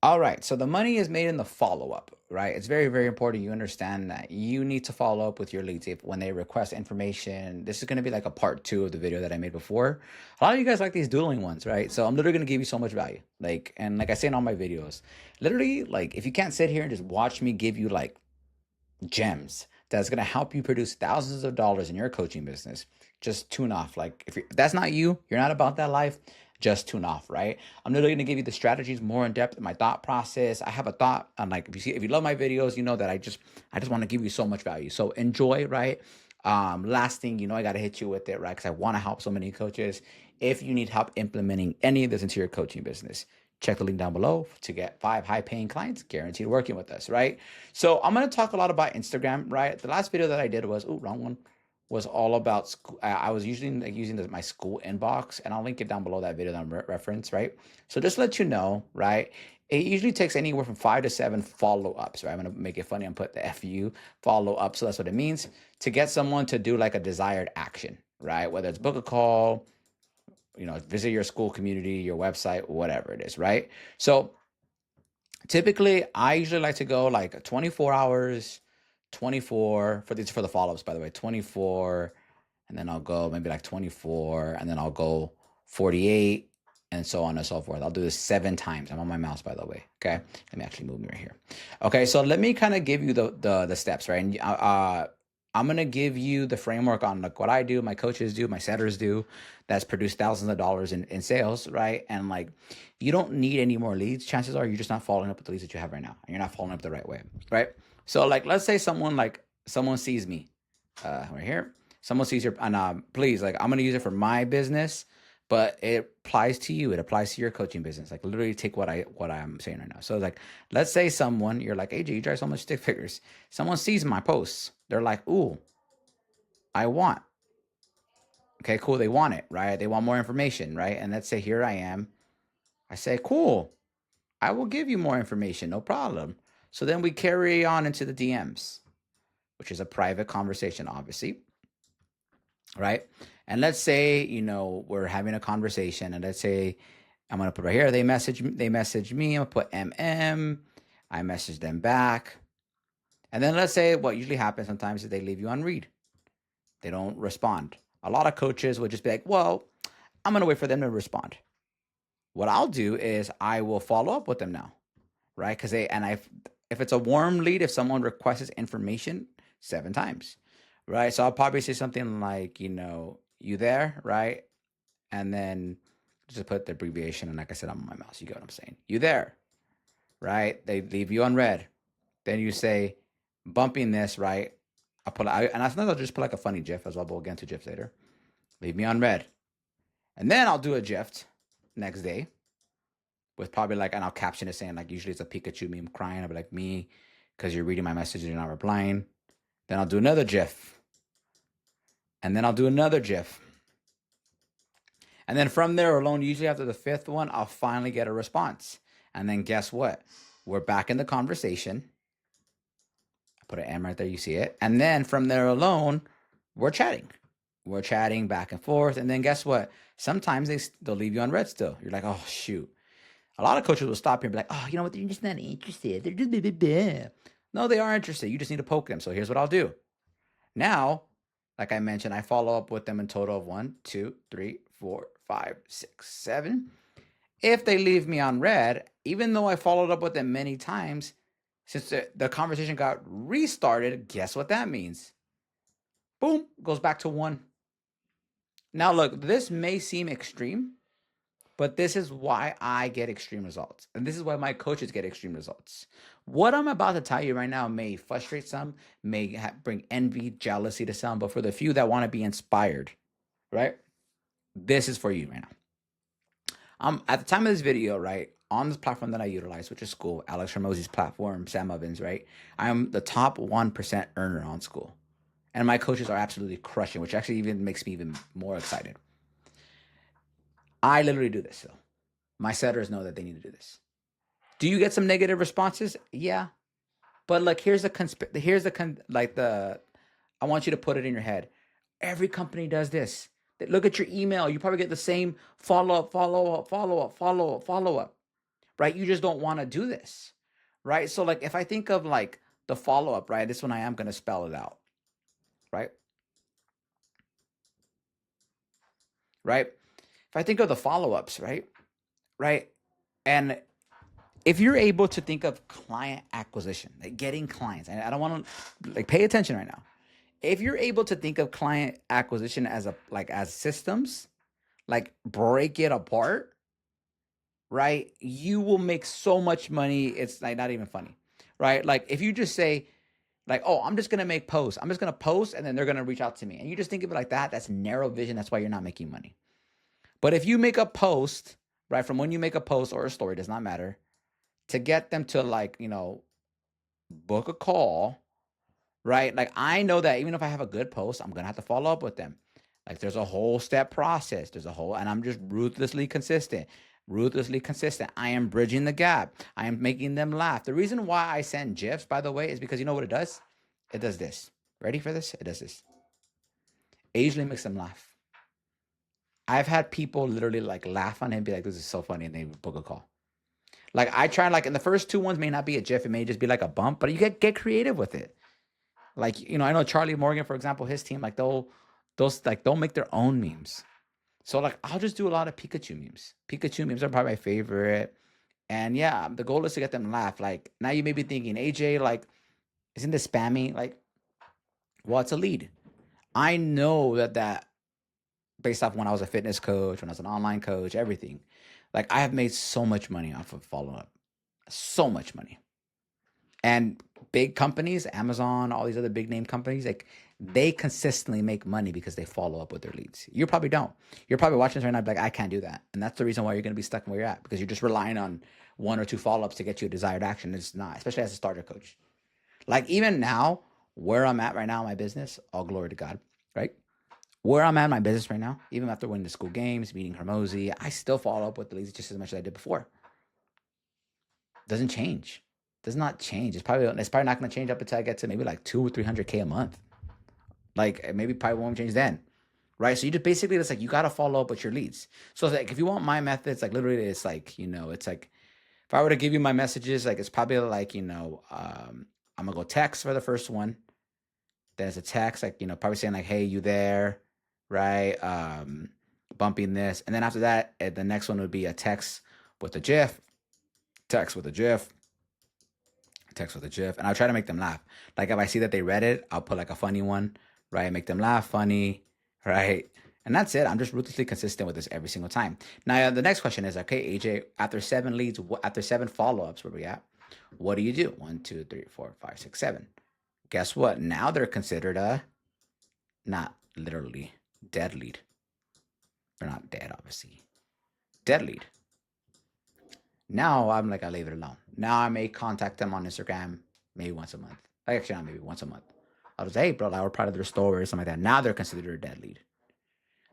All right. So the money is made in the follow up, right? It's very, very important you understand that you need to follow up with your leads if when they request information. This is going to be like a part two of the video that I made before. A lot of you guys like these dueling ones, right? So I'm literally going to give you so much value. And like I say in all my videos, literally, like if you can't sit here and just watch me give you like gems that's going to help you produce thousands of dollars in your coaching business, just tune off. Like if that's not you, you're not about that life, just tune off, right? I'm literally going to give you the strategies more in depth, my thought process. I have a thought on, like, if you love my videos, you know that I just want to give you so much value. So enjoy, right? Last thing, I got to hit you with it, right? Because I want to help so many coaches. If you need help implementing any of this into your coaching business, check the link down below to get 5 high-paying clients guaranteed working with us, right? So I'm going to talk a lot about Instagram, right? The last video that I did was, wrong one, was all about school. I was using my school inbox, and I'll link it down below that video that I'm reference, right? So just to let you know, right? It usually takes anywhere from 5 to 7 follow-ups, right? I'm going to make it funny and put the FU follow-up. So that's what it means, to get someone to do like a desired action, right? Whether it's book a call, visit your school community, your website, whatever it is, right? So typically, I usually like to go like 24 hours, 24 for the follow-ups, by the way, 24, and then I'll go maybe like 24, and then I'll go 48, and so on and so forth. I'll do this 7 times. I'm on my mouse, by the way. Okay, let me actually move me right here. Okay, so let me kind of give you the steps, right? And I'm gonna give you the framework on like what I do, my coaches do, my setters do, that's produced thousands of dollars in sales, right? And like, you don't need any more leads. Chances are you're just not following up with the leads that you have right now, and you're not following up the right way, right? So like, let's say someone sees me, right here. Someone sees your, and please, like, I'm gonna use it for my business, but it applies to you. It applies to your coaching business. Like, literally take what I'm saying right now. So like, let's say you're like, AJ, you drive so much stick figures. Someone sees my posts. They're like, ooh, I want. Okay, cool. They want it, right? They want more information, right? And let's say here I am. I say, cool. I will give you more information. No problem. So then we carry on into the DMs, which is a private conversation, obviously, right? And let's say, we're having a conversation, and let's say I'm going to put right here, they message me, I'm going to put MM, I message them back. And then let's say what usually happens sometimes is they leave you on read. They don't respond. A lot of coaches would just be like, well, I'm going to wait for them to respond. What I'll do is I will follow up with them now, right? Because if it's a warm lead, if someone requests information 7 times, right? So I'll probably say something like, you there, right? And then just put the abbreviation, and like I said, I'm on my mouse. You get what I'm saying? You there, right? They leave you on red. Then you say, bumping this, right? And I sometimes I'll just put like a funny GIF as well, but we'll get into GIFs later. Leave me on red. And then I'll do a GIF next day with probably like, and I'll caption it saying like, usually it's a Pikachu meme crying. I'll be like, me, because you're reading my message and you're not replying. Then I'll do another GIF. And then I'll do another GIF. And then from there alone, usually after the 5th one, I'll finally get a response. And then guess what? We're back in the conversation. I put an M right there, you see it. And then from there alone, we're chatting. We're chatting back and forth. And then guess what? Sometimes they'll leave you on red still. You're like, oh, shoot. A lot of coaches will stop here and be like, oh, you know what? They're just not interested. They're just blah, blah, blah. No, they are interested. You just need to poke them. So here's what I'll do. Now, like I mentioned, I follow up with them in total of 1, 2, 3, 4, 5, 6, 7. If they leave me on red, even though I followed up with them many times, since the conversation got restarted, guess what that means? Boom, goes back to 1. Now, look, this may seem extreme, but this is why I get extreme results. And this is why my coaches get extreme results. What I'm about to tell you right now may frustrate some, may bring envy, jealousy to some, but for the few that want to be inspired, right? This is for you right now. At the time of this video, right, on this platform that I utilize, which is School, Alex Hormozi's platform, Sam Ovens, right? I'm the top 1% earner on School. And my coaches are absolutely crushing, which actually even makes me even more excited. I literally do this, so my setters know that they need to do this. Do you get some negative responses? Yeah. But like, I want you to put it in your head. Every company does this. Look at your email. You probably get the same follow up. right? You just don't want to do this, right? So like if I think of like the follow up, right? This one I am going to spell it out, right? Right? If I think of the follow ups, right? Right? And if you're able to think of client acquisition, like getting clients, and I don't want to like pay attention right now. If you're able to think of client acquisition as a like as systems, like break it apart, right? You will make so much money. It's like not even funny, right? Like if you just say like, oh, I'm just gonna make posts. I'm just gonna post, and then they're gonna reach out to me, and you just think of it like that. That's narrow vision. That's why you're not making money. But if you make a post, right, from when you make a post or a story, does not matter, to get them to like, book a call, right? Like I know that even if I have a good post, I'm gonna have to follow up with them. Like there's a whole step process. And I'm just ruthlessly consistent. Ruthlessly consistent. I am bridging the gap. I am making them laugh. The reason why I send GIFs, by the way, is because you know what it does? It does this. Ready for this? It does this. It usually makes them laugh. I've had people literally like laugh on it and be like, this is so funny, and they book a call. Like I try, like in the first two ones may not be a GIF, it may just be like a bump, but you get creative with it. Like, I know Charlie Morgan, for example, his team, like they'll make their own memes. So like I'll just do a lot of Pikachu memes. Pikachu memes are probably my favorite. And yeah, the goal is to get them to laugh. Like now you may be thinking, AJ, like, isn't this spammy? Like, well, it's a lead. I know that based off when I was a fitness coach, when I was an online coach, everything. Like I have made so much money off of follow up. So much money. And big companies, Amazon, all these other big name companies, like they consistently make money because they follow up with their leads. You probably don't. You're probably watching this right now, like, I can't do that. And that's the reason why you're going to be stuck where you're at, because you're just relying on one or two follow ups to get you a desired action. It's not, especially as a starter coach. Like even now, where I'm at right now in my business, all glory to God, right? Where I'm at in my business right now, even after winning the school games, meeting Hermosi, I still follow up with the leads just as much as I did before. Doesn't change. Does not change. It's probably not going to change up until I get to maybe like 200 or 300K a month. Like maybe probably won't change then, right? So you just basically, it's like you got to follow up with your leads. So it's like if you want my methods, like literally, it's like it's like if I were to give you my messages, like it's probably like I'm gonna go text for the first one. Then it's a text, like probably saying like, "Hey, you there?" Right? Bumping this, and then after that, the next one would be a text with a GIF, text with a GIF, text with a GIF, and I'll try to make them laugh. Like if I see that they read it, I'll put like a funny one, right? Make them laugh, funny, right? And that's it. I'm just ruthlessly consistent with this every single time. Now the next question is, okay, AJ, after 7 leads, after 7 follow-ups, where we at? What do you do? 1, 2, 3, 4, 5, 6, 7. Guess what? Now they're considered a not literally dead lead. They're not dead, obviously. Dead lead. Now I'm like, I leave it alone. Now I may contact them on Instagram maybe once a month. Like actually not maybe once a month. I'll just say, hey bro, I was part of their story or something like that. Now they're considered a dead lead.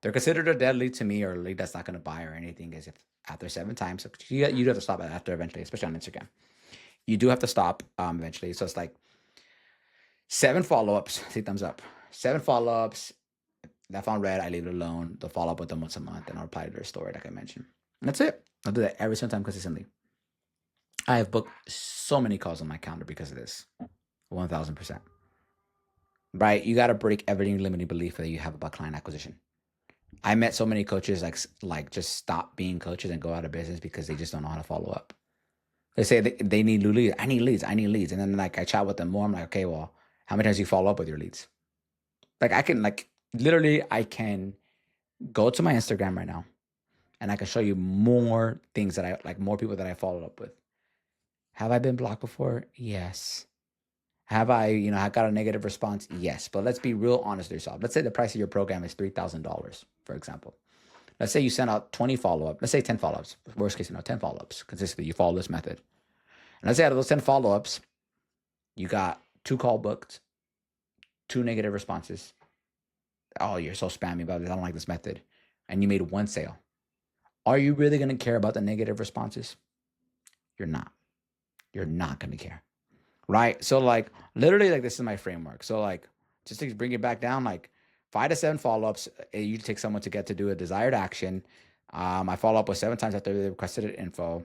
They're considered a dead lead to me, or a lead that's not going to buy or anything, as if after 7 times. So you do have to stop after eventually, especially on Instagram. You do have to stop eventually. So it's like 7 follow-ups, 3 thumbs up. 7 follow-ups. That found red, I leave it alone. They'll follow up with them once a month, and I'll reply to their story, like I mentioned. And that's it. I'll do that every single time consistently. I have booked so many calls on my calendar because of this. 1000%. Right? You got to break every limiting belief that you have about client acquisition. I met so many coaches like just stop being coaches and go out of business because they just don't know how to follow up. They say they need leads. I need leads. And then like I chat with them more. I'm like, okay, well, how many times do you follow up with your leads? Like I can I can go to my Instagram right now and I can show you more things that I like, more people that I followed up with. Have I been blocked before? Yes. Have I, I got a negative response? Yes. But let's be real honest with yourself. Let's say the price of your program is $3,000, for example. Let's say you send out 20 follow-up. Let's say 10 follow-ups. Worst case, 10 follow-ups. Consistently, you follow this method. And let's say out of those 10 follow-ups, you got 2 call booked, 2 negative responses. Oh, you're so spammy about this. I don't like this method. And you made 1 sale. Are you really going to care about the negative responses? You're not. You're not going to care. Right? So like literally like this is my framework. So like just to bring it back down, like 5 to 7 follow-ups. It usually takes someone to get to do a desired action. I follow up with 7 times after they requested info.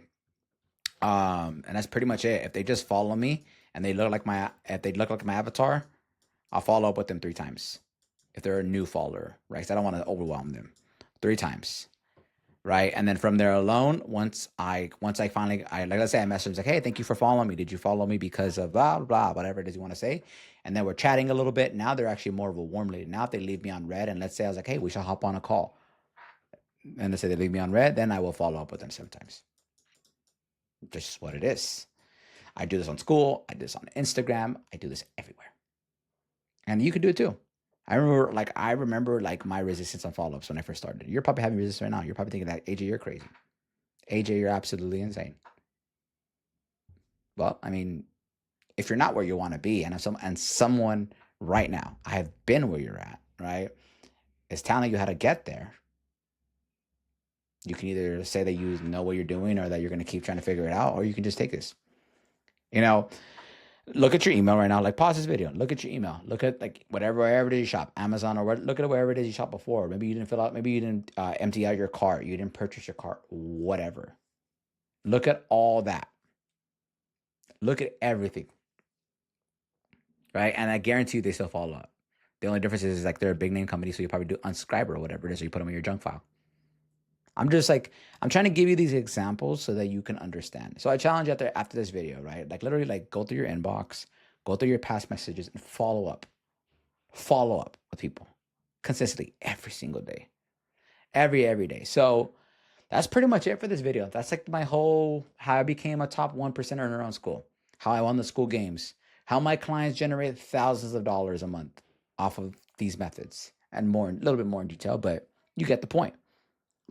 And that's pretty much it. If they just follow me and if they look like my avatar, I'll follow up with them 3 times. If they're a new follower, right? Because I don't want to overwhelm them. 3 times, right? And then from there alone, once I finally, like, let's say I message like, hey, thank you for following me. Did you follow me because of blah blah, whatever it is you want to say? And then we're chatting a little bit. Now they're actually more of a warm lady. Now if they leave me on red, and let's say I was like, hey, we should hop on a call, and let's say they leave me on red, then I will follow up with them sometimes. Just what it is. I do this on school. I do this on Instagram. I do this everywhere, and you can do it too. I remember my resistance on follow-ups when I first started. You're probably having resistance right now. You're probably thinking that AJ, you're crazy. AJ, you're absolutely insane. Well, I mean, if you're not where you want to be, and someone right now, I have been where you're at, right, is telling you how to get there, you can either say that you know what you're doing or that you're going to keep trying to figure it out, or you can just take this. Look at your email right now. Like, pause this video. Look at your email. Look at wherever it is you shop, Amazon, or look at wherever it is you shop before. Maybe you didn't fill out. Maybe you didn't empty out your cart. You didn't purchase your cart. Whatever. Look at all that. Look at everything. Right, and I guarantee you they still follow up. The only difference is like they're a big name company, so you probably do unsubscribe or whatever it is, or you put them in your junk file. I'm trying to give you these examples so that you can understand. So I challenge you after this video, right? Like, literally, like, go through your inbox, go through your past messages, and follow up with people consistently every single day, every day. So that's pretty much it for this video. That's like my whole how I became a top 1% earner on school, how I won the school games, how my clients generate thousands of dollars a month off of these methods, and more, a little bit more in detail, but you get the point.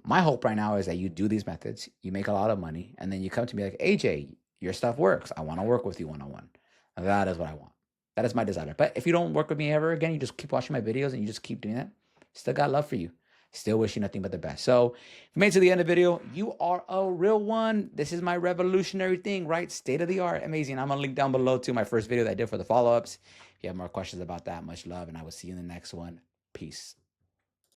My hope right now is that you do these methods, you make a lot of money, and then you come to me like, AJ, your stuff works. I want to work with you one-on-one. That is what I want. That is my desire. But if you don't work with me ever again, you just keep watching my videos and you just keep doing that, still got love for you. Still wish you nothing but the best. So if you made it to the end of the video, you are a real one. This is my revolutionary thing, right? State of the art. Amazing. I'm going to link down below to my first video that I did for the follow-ups. If you have more questions about that, much love, and I will see you in the next one. Peace.